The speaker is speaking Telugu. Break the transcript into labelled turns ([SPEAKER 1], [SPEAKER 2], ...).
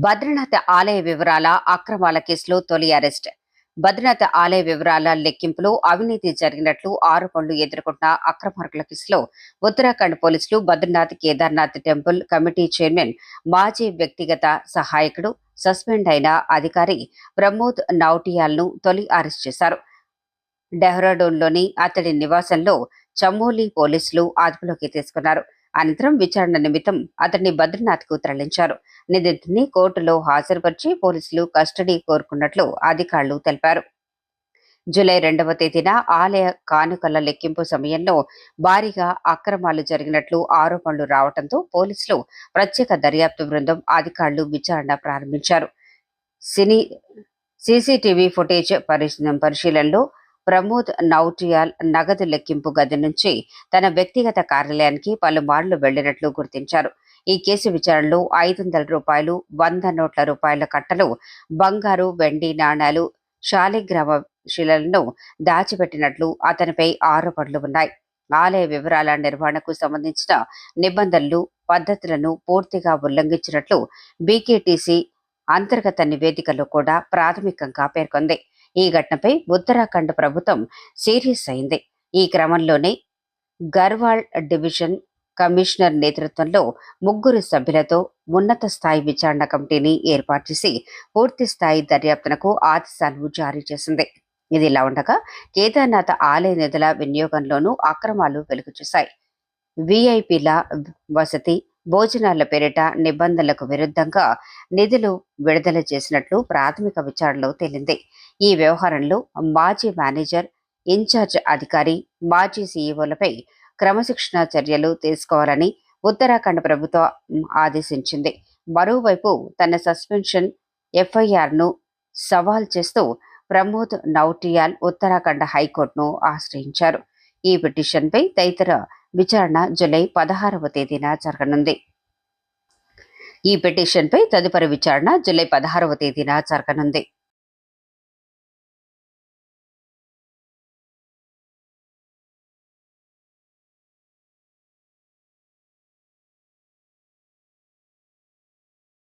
[SPEAKER 1] బద్రీనాథ్ ఆలయ వివరాల అక్రమాల కేసులో తొలి అరెస్ట్. బద్రీనాథ్ ఆలయ వివరాల లెక్కింపులో అవినీతి జరిగినట్లు ఆరోపణలు ఎదుర్కొంటున్న అక్రమార్కుల కేసులో ఉత్తరాఖండ్ పోలీసులు Badrinath Kedarnath temple committee chairman, మాజీ వ్యక్తిగత సహాయకుడు, సస్పెండ్ అయిన అధికారి ప్రమోద్ నౌటియాల్ను తొలి అరెస్ట్ చేశారు. డెహ్రాడూన్లోని అతడి నివాసంలో చమోలీ పోలీసులు అదుపులోకి తీసుకున్నారు. అనంతరం విచారణ నిమిత్తం అతన్ని బద్రీనాథ్కు తరలించారు. నిందితుడిని కోర్టులో హాజరుపరిచి పోలీసులు కస్టడీ కోరుకున్నట్లు అధికారులు తెలిపారు. జూలై 2వ తేదీన ఆలయ కానుకల లెక్కింపు సమయంలో భారీగా అక్రమాలు జరిగినట్లు ఆరోపణలు రావడంతో పోలీసులు ప్రత్యేక దర్యాప్తు బృందం అధికారులు విచారణ ప్రారంభించారు. సీసీటీవీ ఫుటేజ్ పరిశీలనలో ప్రమోద్ నౌటియాల్ నగదు లెక్కింపు గది నుంచి తన వ్యక్తిగత కార్యాలయానికి పలుమార్లు వెళ్లినట్లు గుర్తించారు. ఈ కేసు విచారణలో 500 రూపాయలు, 100 నోట్ల రూపాయల కట్టలు, బంగారు, వెండి నాణాలు, శాలిగ్రామ శిలలను దాచిపెట్టినట్లు అతనిపై ఆరోపణలు ఉన్నాయి. ఆలయ వివరాల నిర్వహణకు సంబంధించిన నిబంధనలు, పద్ధతులను పూర్తిగా ఉల్లంఘించినట్లు బీకేటీసీ అంతర్గత నివేదికలో కూడా ప్రాథమికంగా పేర్కొంది. ఈ ఘటనపై ఉత్తరాఖండ్ ప్రభుత్వం సీరియస్ అయింది. ఈ క్రమంలోనే గర్వాల్ డివిజన్ కమిషనర్ నేతృత్వంలో 3 సభ్యులతో ఉన్నత స్థాయి విచారణ కమిటీని ఏర్పాటు చేసి పూర్తి స్థాయి దర్యాప్తునకు ఆదేశాలు జారీ చేసింది. ఇదిలా ఉండగా కేదార్నాథ్ ఆలయ నిధుల వినియోగంలోనూ అక్రమాలు వెలుగుచూశాయి. వీఐపీల వసతి, భోజనాల పేరిట నిబంధనలకు విరుద్ధంగా నిధులు విడుదల చేసినట్లు ప్రాథమిక విచారణలో తేలింది. ఈ వ్యవహారంలో మాజీ మేనేజర్, ఇన్ఛార్జ్ అధికారి, మాజీ సీఈఓలపై క్రమశిక్షణ చర్యలు తీసుకోవాలని ఉత్తరాఖండ్ ప్రభుత్వం ఆదేశించింది. మరోవైపు తన సస్పెన్షన్ ఎఫ్ఐఆర్ను సవాల్ చేస్తూ ప్రమోద్ నౌటియాల్ ఉత్తరాఖండ్ హైకోర్టును ఆశ్రయించారు. ఈ పిటిషన్పై తదితర విచారణ జూలై 16వ తేదీన జరగనుంది. ఈ పిటిషన్పై తదుపరి విచారణ జూలై 16వ తేదీన జరగనుంది.